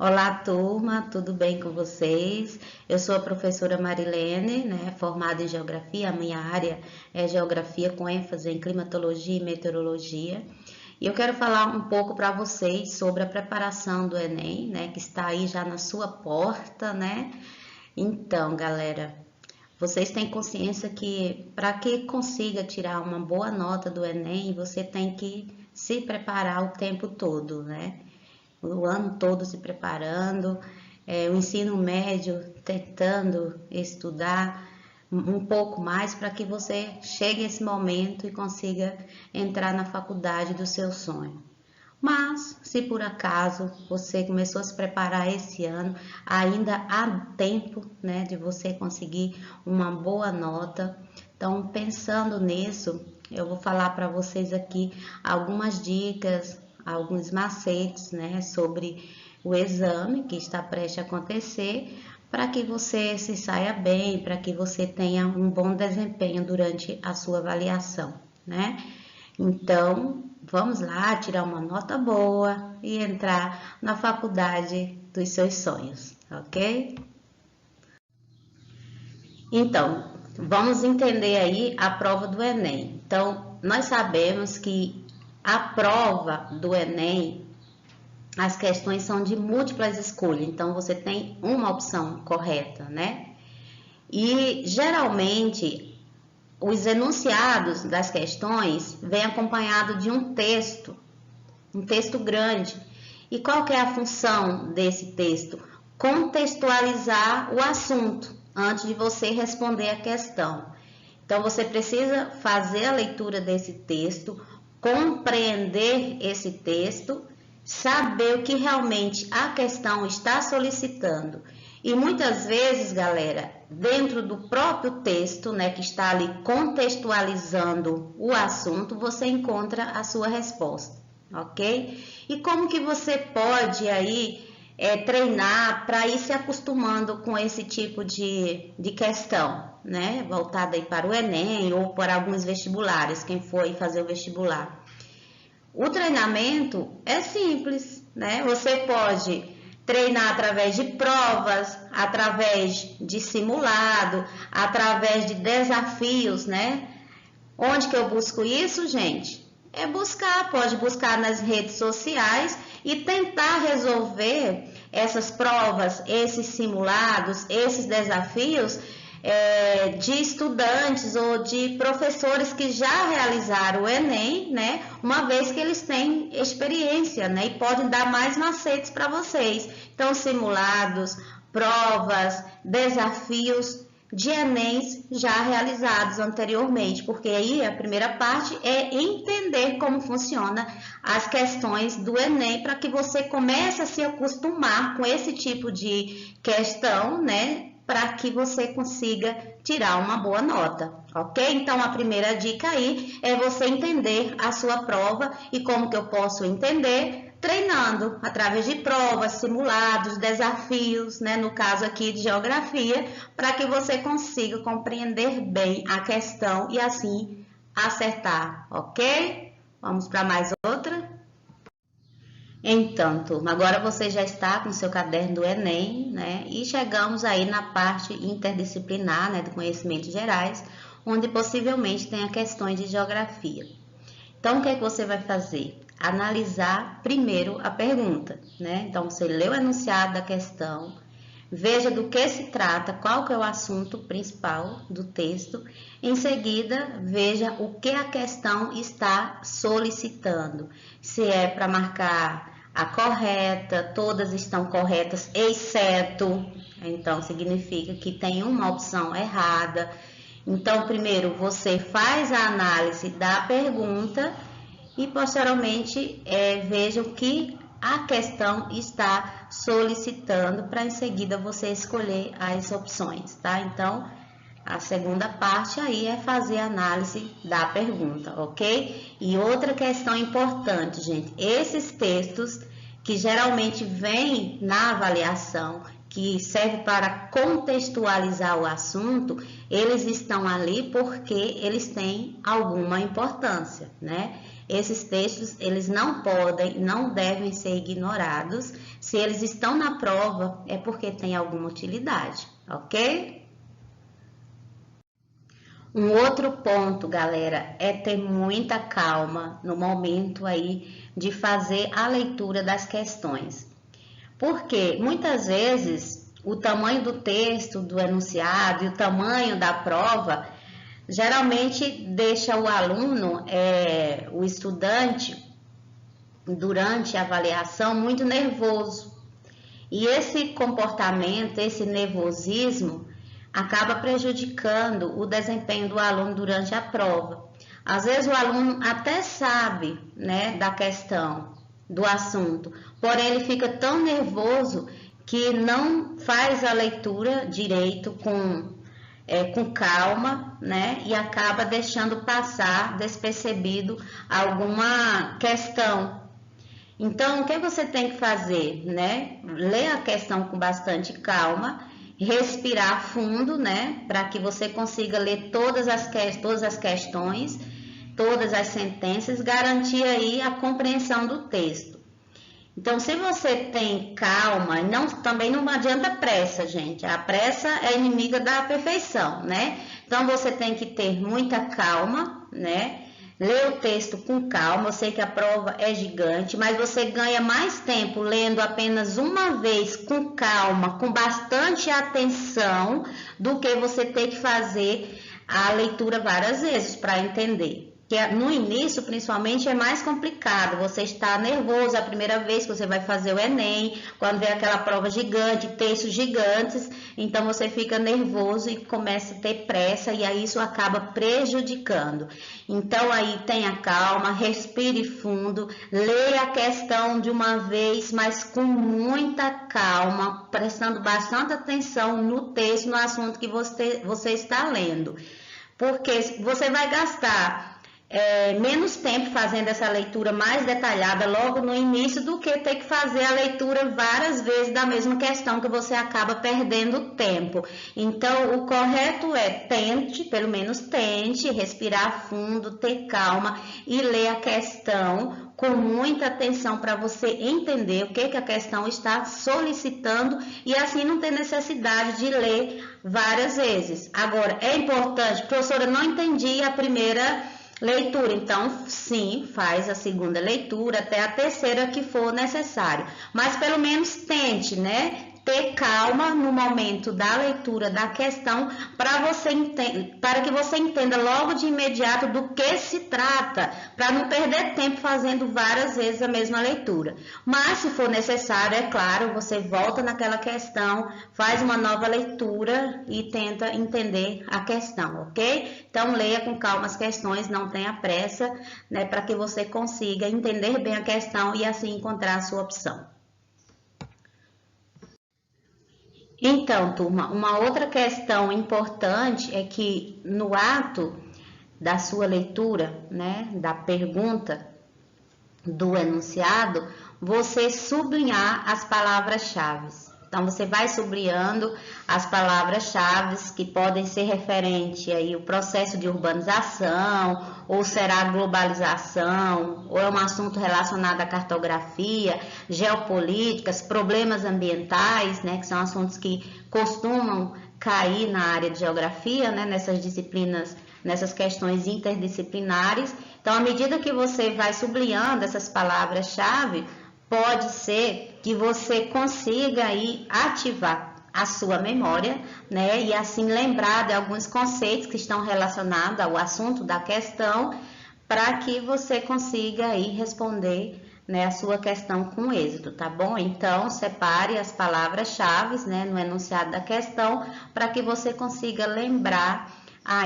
Olá, turma, tudo bem com vocês? Eu sou a professora Marilene, formada em Geografia. A minha área é Geografia com ênfase em Climatologia e Meteorologia. E eu quero falar um pouco para vocês sobre a preparação do Enem, que está aí já na sua porta, Então, galera, vocês têm consciência que para que consiga tirar uma boa nota do Enem, você tem que se preparar o tempo todo, O ano todo se preparando, o ensino médio tentando estudar um pouco mais para que você chegue a esse momento e consiga entrar na faculdade do seu sonho. Mas, se por acaso você começou a se preparar esse ano, ainda há tempo, de você conseguir uma boa nota. Então, pensando nisso, eu vou falar para vocês aqui algumas dicas, alguns macetes, sobre o exame que está prestes a acontecer, para que você se saia bem, para que você tenha um bom desempenho durante a sua avaliação, Então, vamos lá tirar uma nota boa e entrar na faculdade dos seus sonhos, ok? Então, vamos entender aí a prova do Enem. Então, nós sabemos que a prova do Enem, as questões são de múltiplas escolhas, então você tem uma opção correta, E geralmente os enunciados das questões vêm acompanhado de um texto grande. E qual que é a função desse texto? Contextualizar o assunto antes de você responder a questão. Então você precisa fazer a leitura desse texto, compreender esse texto, saber o que realmente a questão está solicitando. E muitas vezes, galera, dentro do próprio texto, que está ali contextualizando o assunto, você encontra a sua resposta, ok? E como que você pode aí treinar para ir se acostumando com esse tipo de questão, Voltada aí para o Enem ou para alguns vestibulares, quem for aí fazer o vestibular. O treinamento é simples, Você pode treinar através de provas, através de simulado, através de desafios, Onde que eu busco isso, gente? Pode buscar nas redes sociais e tentar resolver essas provas, esses simulados, esses desafios de estudantes ou de professores que já realizaram o Enem, uma vez que eles têm experiência, e podem dar mais macetes para vocês. Então, simulados, provas, desafios de Enems já realizados anteriormente, porque aí a primeira parte é entender como funciona as questões do Enem, para que você comece a se acostumar com esse tipo de questão, para que você consiga tirar uma boa nota, ok? Então, a primeira dica aí é você entender a sua prova. E como que eu posso entender? Treinando através de provas, simulados, desafios, no caso aqui de geografia, para que você consiga compreender bem a questão e assim acertar, ok? Vamos para mais outra? Então, turma, agora você já está com o seu caderno do Enem, E chegamos aí na parte interdisciplinar, de conhecimentos gerais, onde possivelmente tenha questões de geografia. Então, o que é que você vai fazer? Analisar primeiro a pergunta, Então, você lê o enunciado da questão, veja do que se trata, qual que é o assunto principal do texto. Em seguida, veja o que a questão está solicitando. Se é para marcar a correta, todas estão corretas, exceto, então significa que tem uma opção errada. Então, primeiro você faz a análise da pergunta e posteriormente veja o que a questão está solicitando, para em seguida você escolher as opções, Então, a segunda parte aí é fazer a análise da pergunta, ok? E outra questão importante, gente, esses textos que geralmente vêm na avaliação, que serve para contextualizar o assunto, eles estão ali porque eles têm alguma importância, né? Esses textos, eles não podem, não devem ser ignorados. Se eles estão na prova, é porque tem alguma utilidade, ok? Um outro ponto, galera, é ter muita calma no momento aí de fazer a leitura das questões. Porque muitas vezes o tamanho do texto, do enunciado e o tamanho da prova geralmente deixa o aluno, o estudante, durante a avaliação, muito nervoso. E esse comportamento, esse nervosismo, acaba prejudicando o desempenho do aluno durante a prova. Às vezes o aluno até sabe, né, da questão, do assunto, porém ele fica tão nervoso que não faz a leitura direito com calma, né, e acaba deixando passar despercebido alguma questão. Então, o que você tem que fazer, né? Ler a questão com bastante calma, respirar fundo, né? Para que você consiga ler todas as questões, todas as sentenças, garantir aí a compreensão do texto. Então, se você tem calma, também não adianta pressa, gente. A pressa é inimiga da perfeição, né? Então, você tem que ter muita calma, né? Lê o texto com calma. Eu sei que a prova é gigante, mas você ganha mais tempo lendo apenas uma vez com calma, com bastante atenção, do que você ter que fazer a leitura várias vezes para entender. Que no início, principalmente, é mais complicado. Você está nervoso a primeira vez que você vai fazer o Enem, quando vem aquela prova gigante, textos gigantes, então você fica nervoso e começa a ter pressa, e aí isso acaba prejudicando. Então aí tenha calma, respire fundo, leia a questão de uma vez, mas com muita calma, prestando bastante atenção no texto, no assunto que você está lendo. Porque você vai gastar menos tempo fazendo essa leitura mais detalhada logo no início do que ter que fazer a leitura várias vezes da mesma questão, que você acaba perdendo tempo. Então, o correto é pelo menos tente respirar fundo, ter calma e ler a questão com muita atenção para você entender o que a questão está solicitando e assim não ter necessidade de ler várias vezes. Agora, é importante, professora, não entendi a primeira leitura, então sim, faz a segunda leitura até a terceira que for necessário, mas pelo menos tente, né, ter calma no momento da leitura da questão para que você entenda logo de imediato do que se trata, para não perder tempo fazendo várias vezes a mesma leitura. Mas se for necessário, é claro, você volta naquela questão, faz uma nova leitura e tenta entender a questão, ok? Então leia com calma as questões, não tenha pressa, né, para que você consiga entender bem a questão e assim encontrar a sua opção. Então, turma, uma outra questão importante é que no ato da sua leitura, né, da pergunta do enunciado, você sublinhar as palavras-chave. Então, você vai sublinhando as palavras-chave que podem ser referente aí ao processo de urbanização, ou será globalização, ou é um assunto relacionado à cartografia, geopolíticas, problemas ambientais, né, que são assuntos que costumam cair na área de geografia, né, nessas disciplinas, nessas questões interdisciplinares. Então, à medida que você vai sublinhando essas palavras-chave, pode ser que você consiga aí ativar a sua memória, né, e assim lembrar de alguns conceitos que estão relacionados ao assunto da questão, para que você consiga aí responder, né, a sua questão com êxito, tá bom? Então, separe as palavras-chave, né, no enunciado da questão, para que você consiga lembrar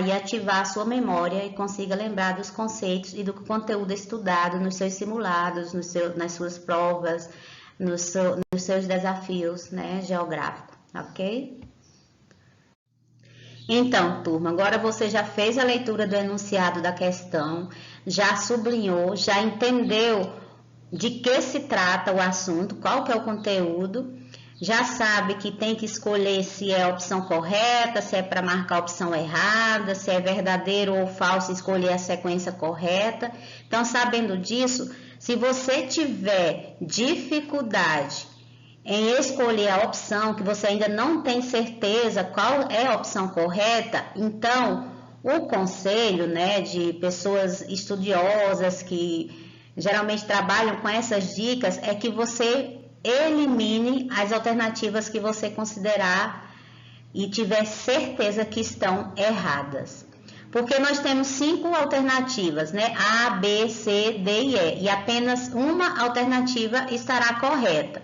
e ativar a sua memória e consiga lembrar dos conceitos e do conteúdo estudado nos seus simulados, nas suas provas, nos seus desafios, né, geográficos, ok? Então, turma, agora você já fez a leitura do enunciado da questão, já sublinhou, já entendeu de que se trata o assunto, qual que é o conteúdo. já sabe que tem que escolher se é a opção correta, se é para marcar a opção errada, se é verdadeiro ou falso, escolher a sequência correta. Então, sabendo disso, se você tiver dificuldade em escolher a opção, que você ainda não tem certeza qual é a opção correta, então o conselho, né, de pessoas estudiosas que geralmente trabalham com essas dicas é que você elimine as alternativas que você considerar e tiver certeza que estão erradas. Porque nós temos 5 alternativas, né? A, B, C, D e E. E apenas uma alternativa estará correta.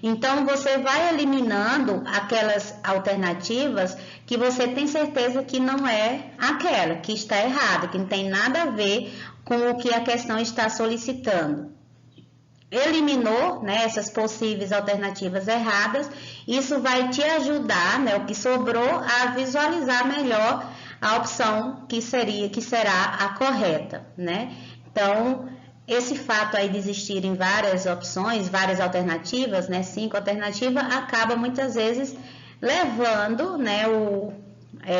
Então, você vai eliminando aquelas alternativas que você tem certeza que não é aquela, que está errada, que não tem nada a ver com o que a questão está solicitando. Eliminou, né, essas possíveis alternativas erradas, isso vai te ajudar, né, o que sobrou, a visualizar melhor a opção que será a correta, né? Então, esse fato aí de existirem várias opções, várias alternativas, né, 5 alternativas, acaba muitas vezes levando, né, o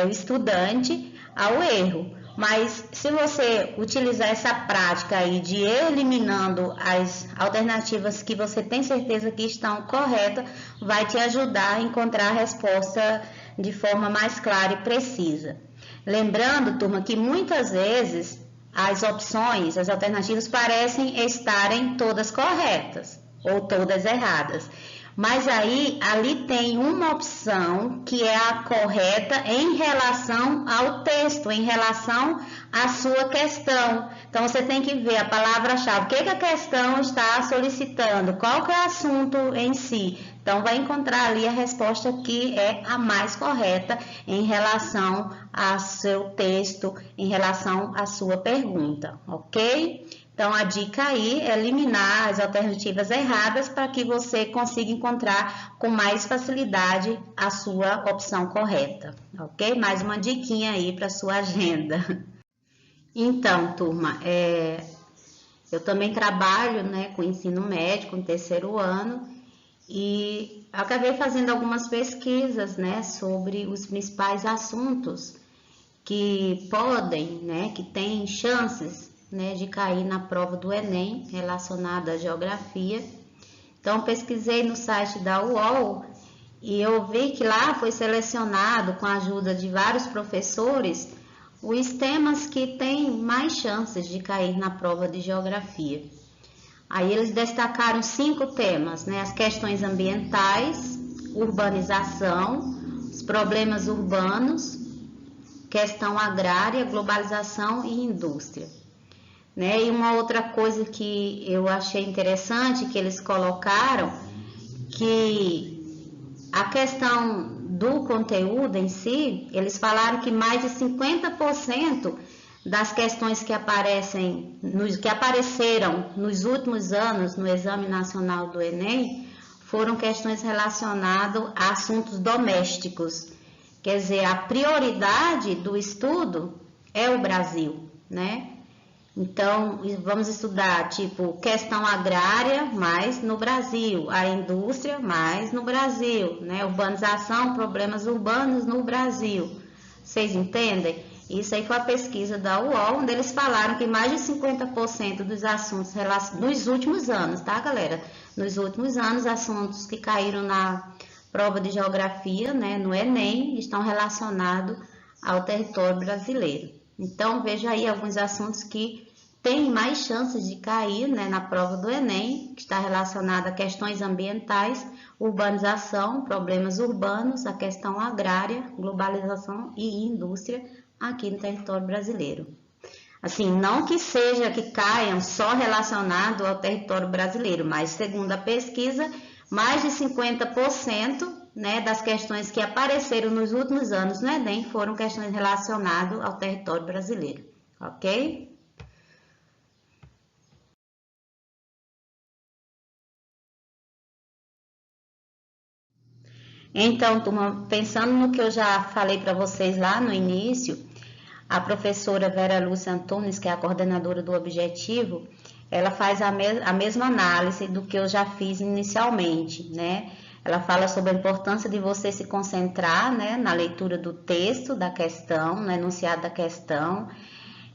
estudante ao erro. Mas se você utilizar essa prática aí de ir eliminando as alternativas que você tem certeza que estão corretas, vai te ajudar a encontrar a resposta de forma mais clara e precisa. Lembrando, turma, que muitas vezes as opções, as alternativas parecem estarem todas corretas ou todas erradas. Mas aí, ali tem uma opção que é a correta em relação ao texto, em relação à sua questão. Então, você tem que ver a palavra-chave, o que a questão está solicitando, qual que é o assunto em si. Então, vai encontrar ali a resposta que é a mais correta em relação ao seu texto, em relação à sua pergunta, ok? Então, a dica aí é eliminar as alternativas erradas para que você consiga encontrar com mais facilidade a sua opção correta, ok? Mais uma diquinha aí para sua agenda. Então, turma, eu também trabalho, né, com ensino médio, no terceiro ano, e acabei fazendo algumas pesquisas, né, sobre os principais assuntos que podem, né, que têm chances, né, de cair na prova do Enem relacionada à geografia. Então, pesquisei no site da UOL e eu vi que lá foi selecionado, com a ajuda de vários professores, os temas que têm mais chances de cair na prova de geografia. Aí eles destacaram 5 temas, né, as questões ambientais, urbanização, os problemas urbanos, questão agrária, globalização e indústria. Né? E uma outra coisa que eu achei interessante que eles colocaram, que a questão do conteúdo em si, eles falaram que mais de 50% das questões que apareceram nos últimos anos no Exame Nacional do Enem foram questões relacionadas a assuntos domésticos. Quer dizer, a prioridade do estudo é o Brasil, né? Então, vamos estudar, tipo, questão agrária, mais no Brasil, a indústria, mais no Brasil, né? Urbanização, problemas urbanos no Brasil. Vocês entendem? Isso aí foi a pesquisa da UOL, onde eles falaram que mais de 50% dos assuntos nos últimos anos, tá, galera? Nos últimos anos, assuntos que caíram na prova de geografia, né, no Enem, estão relacionados ao território brasileiro. Então, veja aí alguns assuntos que têm mais chances de cair, né, na prova do Enem, que está relacionado a questões ambientais, urbanização, problemas urbanos, a questão agrária, globalização e indústria aqui no território brasileiro. Assim, não que seja que caiam só relacionado ao território brasileiro, mas segundo a pesquisa, mais de 50%, né, das questões que apareceram nos últimos anos no Enem foram questões relacionadas ao território brasileiro, ok? Então, turma, pensando no que eu já falei para vocês lá no início, a professora Vera Lúcia Antunes, que é a coordenadora do Objetivo, ela faz a mesma análise do que eu já fiz inicialmente, né? Ela fala sobre a importância de você se concentrar, né, na leitura do texto da questão, no enunciado da questão.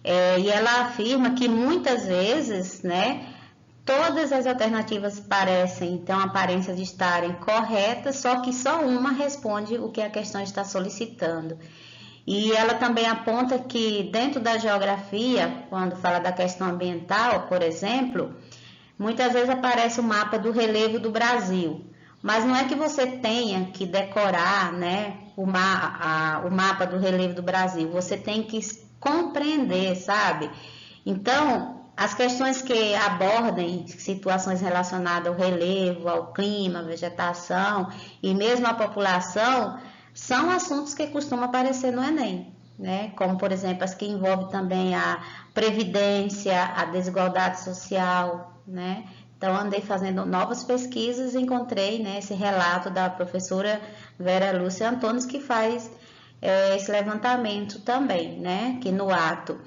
E ela afirma que muitas vezes, né, todas as alternativas parecem ter uma aparência de estarem corretas, só que só uma responde o que a questão está solicitando. E ela também aponta que dentro da geografia, quando fala da questão ambiental, por exemplo, muitas vezes aparece o mapa do relevo do Brasil, mas não é que você tenha que decorar, né, o mapa do relevo do Brasil, você tem que compreender, sabe? Então, as questões que abordem situações relacionadas ao relevo, ao clima, à vegetação e mesmo à população, são assuntos que costumam aparecer no Enem, né? Como, por exemplo, as que envolvem também a previdência, a desigualdade social, né? Então, andei fazendo novas pesquisas e encontrei, né, esse relato da professora Vera Lúcia Antunes, que faz esse levantamento também, né? Que no ato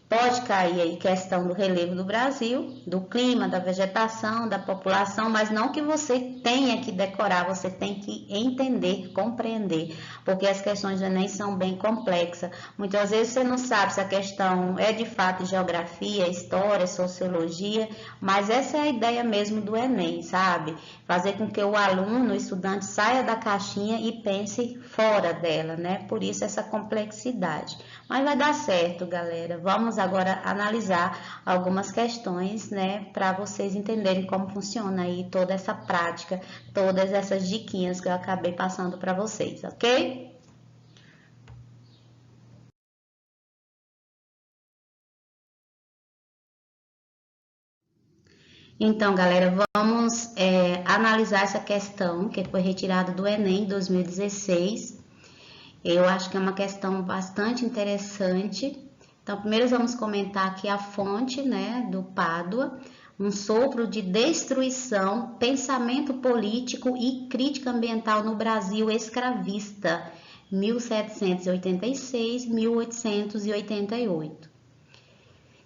pode cair aí questão do relevo do Brasil, do clima, da vegetação, da população, mas não que você tenha que decorar, você tem que entender, compreender, porque as questões do Enem são bem complexas. Muitas vezes você não sabe se a questão é de fato geografia, história, sociologia, mas essa é a ideia mesmo do Enem, sabe? Fazer com que o aluno, o estudante, saia da caixinha e pense fora dela, né? Por isso essa complexidade. Mas vai dar certo, galera. Vamos agora analisar algumas questões, né, para vocês entenderem como funciona aí toda essa prática, todas essas diquinhas que eu acabei passando para vocês, ok? Então, galera, vamos analisar essa questão que foi retirada do Enem 2016. Eu acho que é uma questão bastante interessante. Então, primeiro vamos comentar aqui a fonte, né, do Pádua, um sopro de destruição, pensamento político e crítica ambiental no Brasil escravista, 1786-1888.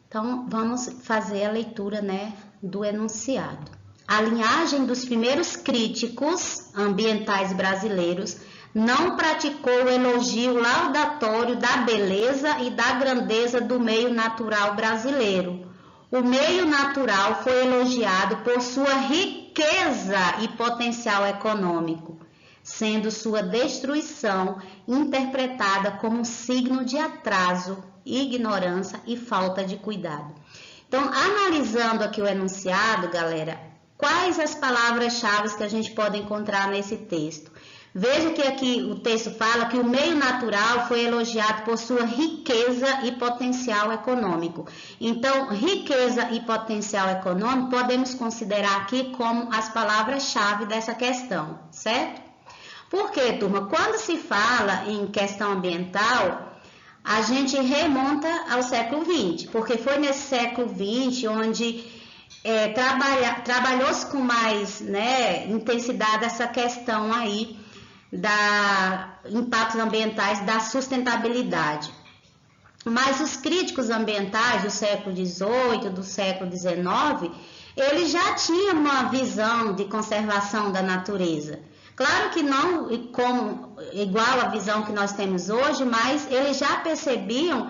Então, vamos fazer a leitura, né, do enunciado. A linhagem dos primeiros críticos ambientais brasileiros não praticou o elogio laudatório da beleza e da grandeza do meio natural brasileiro. O meio natural foi elogiado por sua riqueza e potencial econômico, sendo sua destruição interpretada como um signo de atraso, ignorância e falta de cuidado. Então, analisando aqui o enunciado, galera, quais as palavras-chave que a gente pode encontrar nesse texto? Veja que aqui o texto fala que o meio natural foi elogiado por sua riqueza e potencial econômico. Então, riqueza e potencial econômico podemos considerar aqui como as palavras-chave dessa questão, certo? Por quê, turma? Quando se fala em questão ambiental, a gente remonta ao século XX, porque foi nesse século XX onde trabalhou-se com mais, né, intensidade essa questão aí da impactos ambientais, da sustentabilidade. Mas os críticos ambientais do século XVIII, do século XIX, eles já tinham uma visão de conservação da natureza. Claro que não igual a visão que nós temos hoje, mas eles já percebiam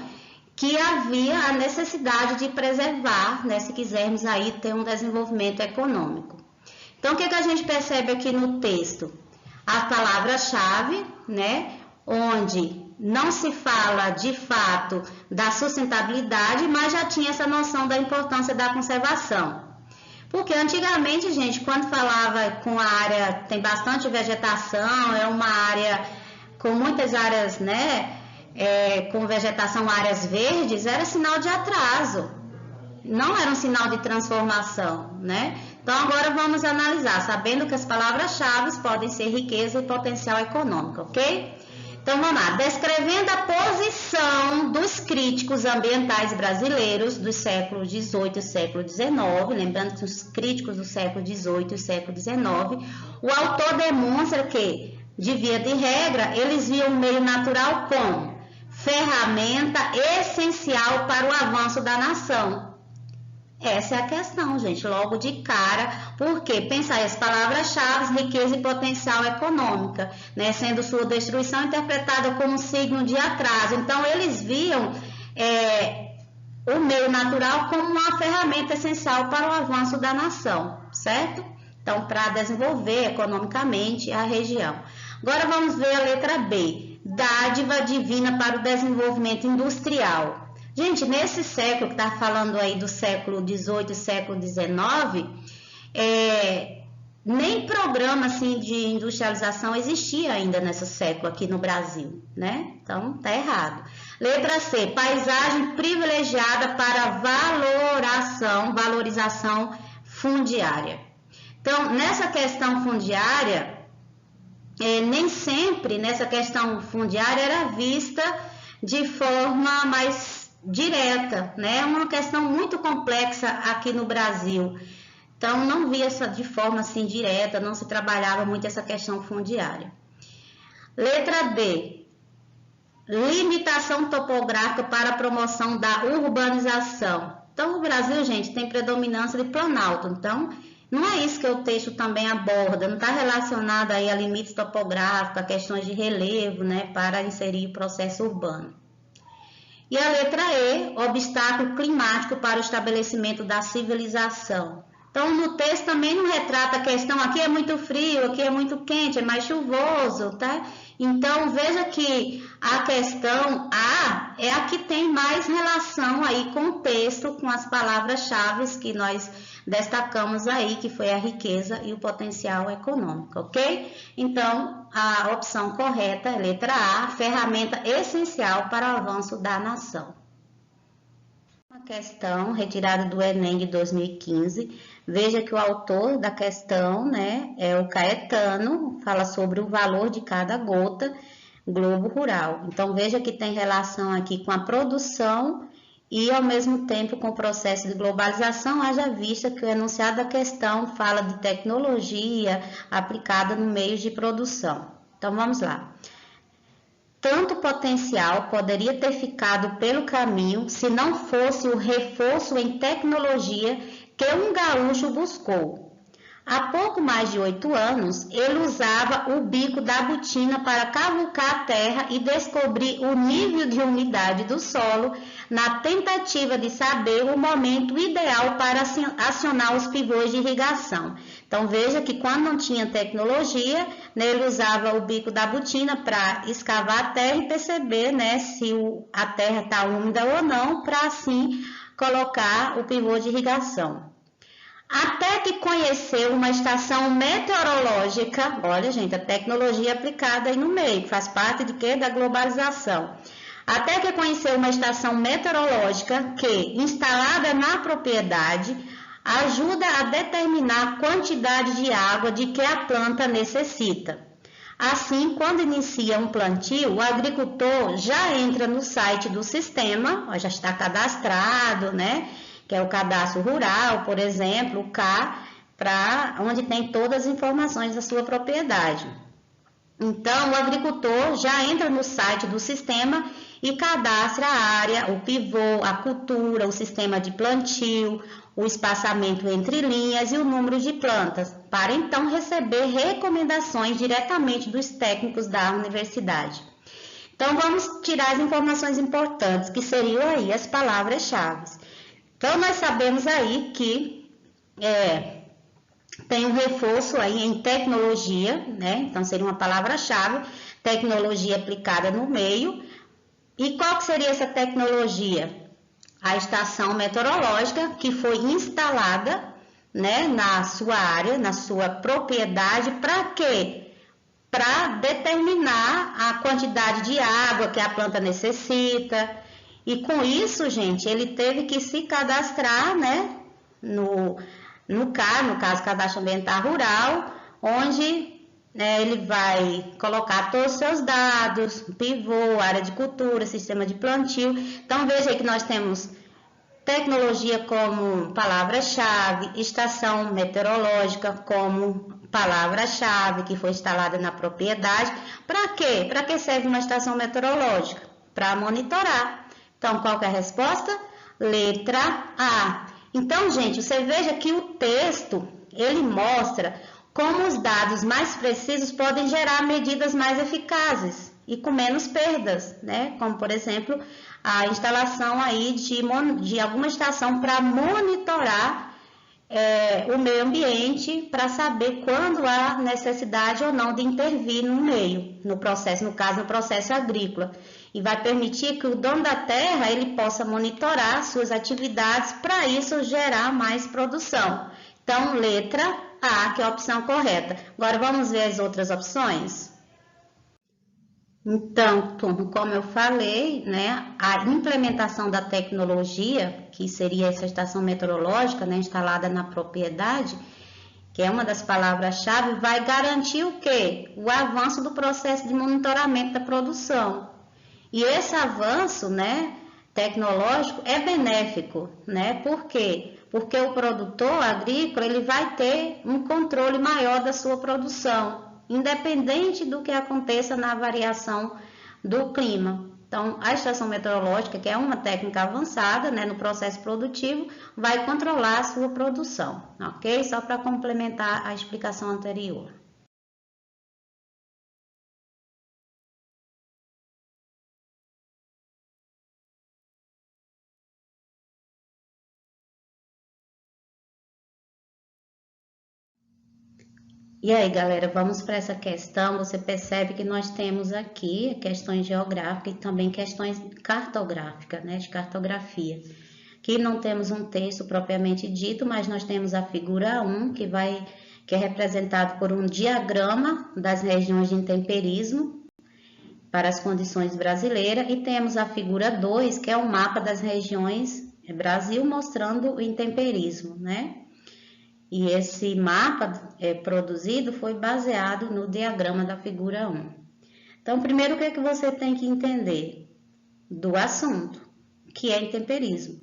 que havia a necessidade de preservar, né, se quisermos aí ter um desenvolvimento econômico. Então, o que a gente percebe aqui no texto? A palavra-chave, né, onde não se fala de fato da sustentabilidade, mas já tinha essa noção da importância da conservação. Porque antigamente, gente, quando falava com a área, tem bastante vegetação, é uma área com muitas áreas, né, com vegetação, áreas verdes, era sinal de atraso, não era um sinal de transformação, né? Então, agora vamos analisar, sabendo que as palavras-chave podem ser riqueza e potencial econômico, ok? Então, vamos lá. Descrevendo a posição dos críticos ambientais brasileiros dos séculos XVIII e século XIX, lembrando que os críticos do século XVIII e século XIX, o autor demonstra que, de via de regra, eles viam o meio natural como ferramenta essencial para o avanço da nação. Essa é a questão, gente, logo de cara, porque pensar as palavras-chave, riqueza e potencial econômica, né, sendo sua destruição interpretada como signo de atraso. Então, eles viam o meio natural como uma ferramenta essencial para o avanço da nação, certo? Então, para desenvolver economicamente a região. Agora vamos ver a letra B, dádiva divina para o desenvolvimento industrial. Gente, nesse século que está falando aí do século XVIII e século XIX, nem programa assim de industrialização existia ainda nesse século aqui no Brasil, né? Então, tá errado. Letra C, paisagem privilegiada para valorização fundiária. Então, nessa questão fundiária, nem sempre nessa questão fundiária era vista de forma mais direta, né? É uma questão muito complexa aqui no Brasil. Então, não via de forma assim direta, não se trabalhava muito essa questão fundiária. Letra D, limitação topográfica para a promoção da urbanização. Então, o Brasil, gente, tem predominância de planalto. Então, não é isso que o texto também aborda, não está relacionado aí a limites topográficos, a questões de relevo, né, para inserir o processo urbano. E a letra E, obstáculo climático para o estabelecimento da civilização. Então, no texto também não retrata a questão, aqui é muito frio, aqui é muito quente, é mais chuvoso, tá? Então, veja que a questão A é a que tem mais relação aí com o texto, com as palavras-chave que nós destacamos aí, que foi a riqueza e o potencial econômico, ok? Então, a opção correta é letra A, ferramenta essencial para o avanço da nação. Uma questão retirada do Enem de 2015, veja que o autor da questão, né, é o Caetano, fala sobre o valor de cada gota, globo rural. Então, veja que tem relação aqui com a produção e, ao mesmo tempo, com o processo de globalização, haja vista que o enunciado da questão fala de tecnologia aplicada no meio de produção. Então, vamos lá. Tanto potencial poderia ter ficado pelo caminho se não fosse o reforço em tecnologia que um gaúcho buscou. Há pouco mais de 8 anos, ele usava o bico da botina para cavucar a terra e descobrir o nível de umidade do solo na tentativa de saber o momento ideal para acionar os pivôs de irrigação. Então, veja que quando não tinha tecnologia, né, ele usava o bico da botina para escavar a terra e perceber, né, se a terra está úmida ou não, para assim colocar o pivô de irrigação. Até que conheceu uma estação meteorológica, olha gente, a tecnologia aplicada aí no meio, faz parte de quê? Da globalização. Até que conheceu uma estação meteorológica que, instalada na propriedade, ajuda a determinar a quantidade de água de que a planta necessita. Assim, quando inicia um plantio, o agricultor já entra no site do sistema, já está cadastrado, né? Que é o cadastro rural, por exemplo, o CA, onde tem todas as informações da sua propriedade. Então, o agricultor já entra no site do sistema e cadastra a área, o pivô, a cultura, o sistema de plantio, o espaçamento entre linhas e o número de plantas, para então receber recomendações diretamente dos técnicos da universidade. Então, vamos tirar as informações importantes, que seriam aí as palavras-chave. Então, nós sabemos aí que tem um reforço aí em tecnologia, né? Então, seria uma palavra-chave, tecnologia aplicada no meio. E qual que seria essa tecnologia? A estação meteorológica que foi instalada, né, na sua área, na sua propriedade, para quê? Para determinar a quantidade de água que a planta necessita. E com isso, gente, ele teve que se cadastrar, né, no caso, Cadastro Ambiental Rural, onde ele vai colocar todos os seus dados, pivô, área de cultura, sistema de plantio. Então, veja aí que nós temos tecnologia como palavra-chave, estação meteorológica como palavra-chave, que foi instalada na propriedade. Para quê? Para que serve uma estação meteorológica? Para monitorar. Então, qual que é a resposta? Letra A. Então, gente, você veja que o texto, ele mostra como os dados mais precisos podem gerar medidas mais eficazes e com menos perdas, né? Como, por exemplo, a instalação aí de alguma estação para monitorar o meio ambiente, para saber quando há necessidade ou não de intervir no meio, no processo, no caso, no processo agrícola. E vai permitir que o dono da terra ele possa monitorar suas atividades, para isso gerar mais produção. Então, letra A, que é a opção correta. Agora, vamos ver as outras opções? Então, turma, como eu falei, né, a implementação da tecnologia, que seria essa estação meteorológica, né, instalada na propriedade, que é uma das palavras-chave, vai garantir o quê? O avanço do processo de monitoramento da produção. E esse avanço, né, tecnológico é benéfico, né? Por quê? Porque o produtor agrícola ele vai ter um controle maior da sua produção, independente do que aconteça na variação do clima. Então, a estação meteorológica, que é uma técnica avançada, né, no processo produtivo, vai controlar a sua produção, ok? Só para complementar a explicação anterior. E aí, galera, vamos para essa questão. Você percebe que nós temos aqui questões geográficas e também questões cartográficas, né, de cartografia. Aqui não temos um texto propriamente dito, mas nós temos a figura 1, que é representado por um diagrama das regiões de intemperismo para as condições brasileiras, e temos a figura 2, que é o mapa das regiões Brasil mostrando o intemperismo, né? E esse mapa produzido foi baseado no diagrama da figura 1. Então, primeiro, o que é que você tem que entender do assunto, que é intemperismo?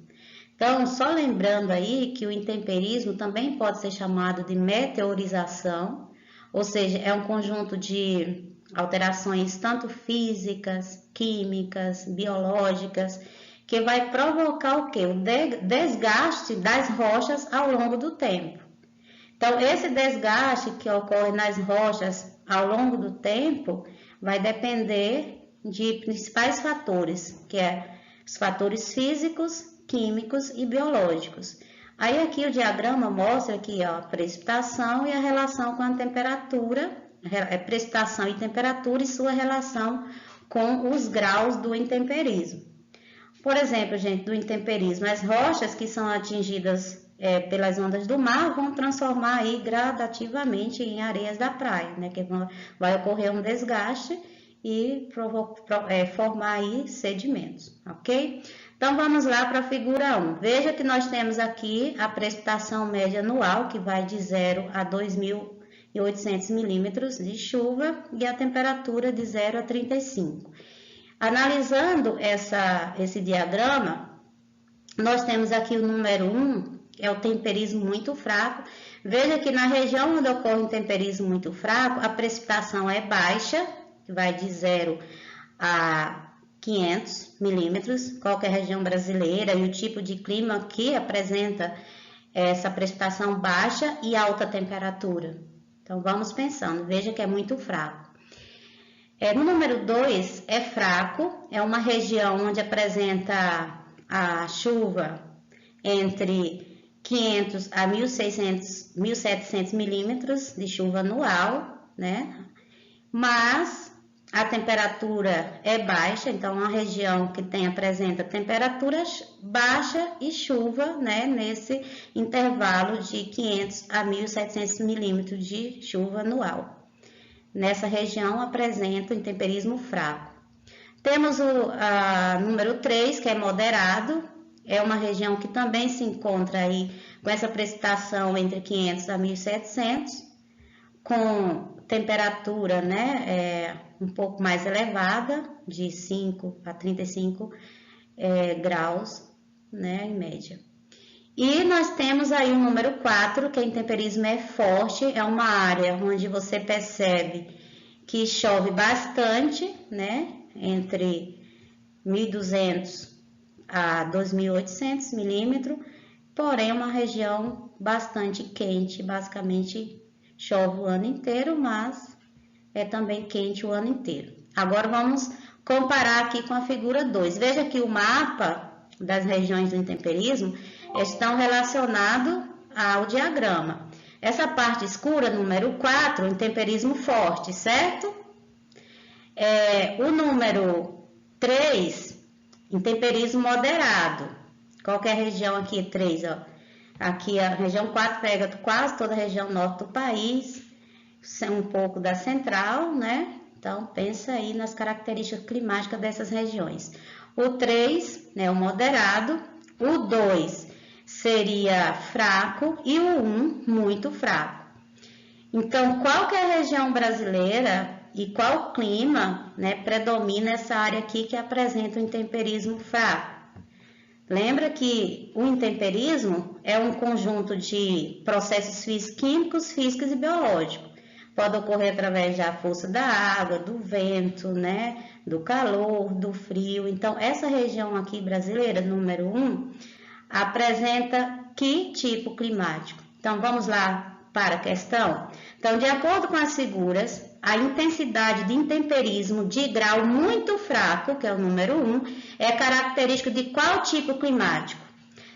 Então, só lembrando aí que o intemperismo também pode ser chamado de meteorização, ou seja, é um conjunto de alterações tanto físicas, químicas, biológicas, que vai provocar o quê? O desgaste das rochas ao longo do tempo. Então, esse desgaste que ocorre nas rochas ao longo do tempo vai depender de principais fatores, que é os fatores físicos, químicos e biológicos. Aí aqui o diagrama mostra aqui ó, a precipitação e a relação com a temperatura, precipitação e temperatura e sua relação com os graus do intemperismo. Por exemplo, gente, do intemperismo, as rochas que são atingidas pelas ondas do mar vão transformar aí gradativamente em areias da praia, né? Que vai ocorrer um desgaste e formar aí sedimentos, ok? Então vamos lá para a figura 1. Veja que nós temos aqui a precipitação média anual, que vai de 0 a 2.800 milímetros de chuva, e a temperatura de 0 a 35. Analisando esse diagrama, nós temos aqui o número 1, que é o temperismo muito fraco. Veja que na região onde ocorre um temperismo muito fraco, a precipitação é baixa, que vai de 0 a 500 milímetros, qualquer região brasileira, e o tipo de clima que apresenta essa precipitação baixa e alta temperatura. Então, vamos pensando, veja que é muito fraco. No número 2, é fraco, é uma região onde apresenta a chuva entre 500 a 1.700 milímetros de chuva anual, né? Mas a temperatura é baixa, então é uma região que apresenta temperaturas baixa e chuva, né? Nesse intervalo de 500 a 1.700 milímetros de chuva anual. Nessa região apresenta o intemperismo fraco. Temos o número 3, que é moderado, é uma região que também se encontra aí com essa precipitação entre 500 a 1.700, com temperatura, né, um pouco mais elevada, de 5 a 35 graus, né, em média. E nós temos aí o número 4, que o intemperismo é forte, é uma área onde você percebe que chove bastante, né, entre 1.200 a 2.800 milímetros, porém é uma região bastante quente, basicamente chove o ano inteiro, mas é também quente o ano inteiro. Agora vamos comparar aqui com a figura 2. Veja que o mapa das regiões do intemperismo estão relacionados ao diagrama. Essa parte escura, número 4, intemperismo forte, certo? O número 3, intemperismo moderado. Qual que é a região aqui? 3, ó. Aqui a região 4 pega quase toda a região norte do país, um pouco da central, né? Então, pensa aí nas características climáticas dessas regiões. O 3, né, o moderado. O 2 seria fraco e o 1, muito fraco. Então, qual que é a região brasileira e qual clima, né, predomina essa área aqui que apresenta o intemperismo fraco? Lembra que o intemperismo é um conjunto de processos químicos, físicos e biológicos. Pode ocorrer através da força da água, do vento, né, do calor, do frio. Então, essa região aqui brasileira, número 1, apresenta que tipo climático? Então, vamos lá para a questão. Então, de acordo com as figuras, a intensidade de intemperismo de grau muito fraco, que é o número 1, é característico de qual tipo climático?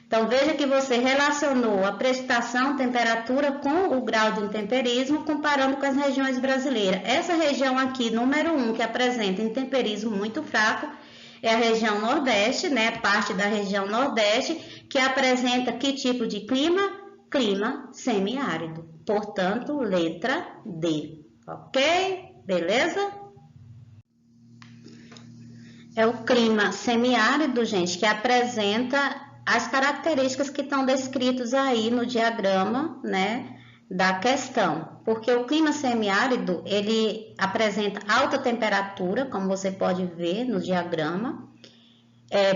Então, veja que você relacionou a precipitação, temperatura com o grau de intemperismo, comparando com as regiões brasileiras. Essa região aqui, número 1, que apresenta intemperismo muito fraco, é a região Nordeste, né? Parte da região Nordeste, que apresenta que tipo de clima? Clima semiárido. Portanto, letra D. Ok? Beleza? É o clima semiárido, gente, que apresenta as características que estão descritas aí no diagrama, né, da questão. Porque o clima semiárido, ele apresenta alta temperatura, como você pode ver no diagrama,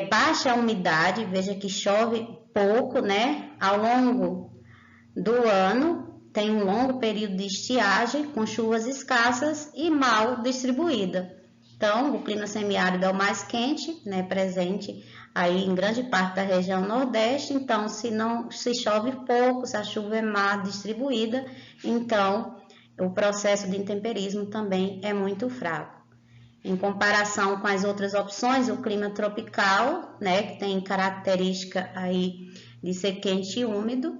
baixa umidade, veja que chove pouco, né, ao longo do ano, tem um longo período de estiagem, com chuvas escassas e mal distribuída. Então, o clima semiárido é o mais quente, né, presente aí em grande parte da região Nordeste. Então, se chove pouco, se a chuva é mal distribuída, então o processo de intemperismo também é muito fraco. Em comparação com as outras opções, o clima tropical, né, que tem característica aí de ser quente e úmido,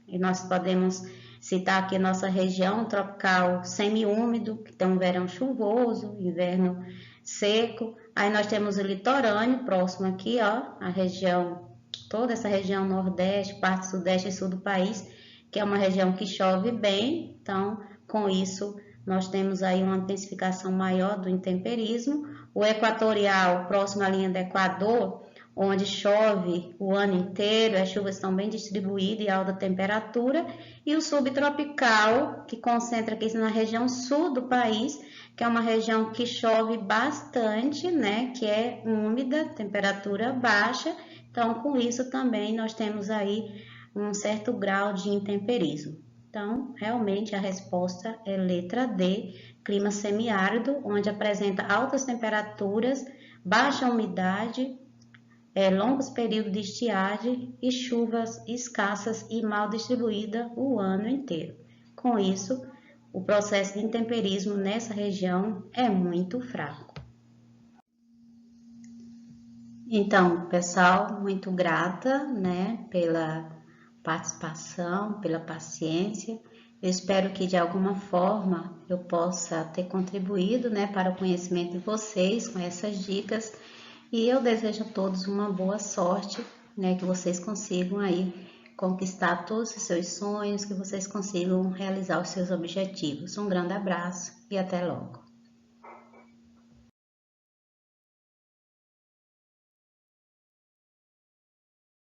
e nós podemos citar aqui a nossa região tropical semi-úmido, que tem um verão chuvoso, inverno seco. Aí nós temos o litorâneo, próximo aqui, ó, a região, toda essa região nordeste, parte sudeste e sul do país, que é uma região que chove bem. Então, com isso, nós temos aí uma intensificação maior do intemperismo. O equatorial, próximo à linha do Equador, onde chove o ano inteiro, as chuvas estão bem distribuídas e alta temperatura, e o subtropical, que concentra aqui na região sul do país, que é uma região que chove bastante, né, que é úmida, temperatura baixa. Então, com isso também nós temos aí um certo grau de intemperismo. Então, realmente a resposta é letra D, clima semiárido, onde apresenta altas temperaturas, baixa umidade, longos períodos de estiagem e chuvas escassas e mal distribuídas o ano inteiro. Com isso, o processo de intemperismo nessa região é muito fraco. Então, pessoal, muito grata, né, pela participação, pela paciência. Eu espero que de alguma forma eu possa ter contribuído, né, para o conhecimento de vocês com essas dicas. E eu desejo a todos uma boa sorte, né, que vocês consigam aí conquistar todos os seus sonhos, que vocês consigam realizar os seus objetivos. Um grande abraço e até logo.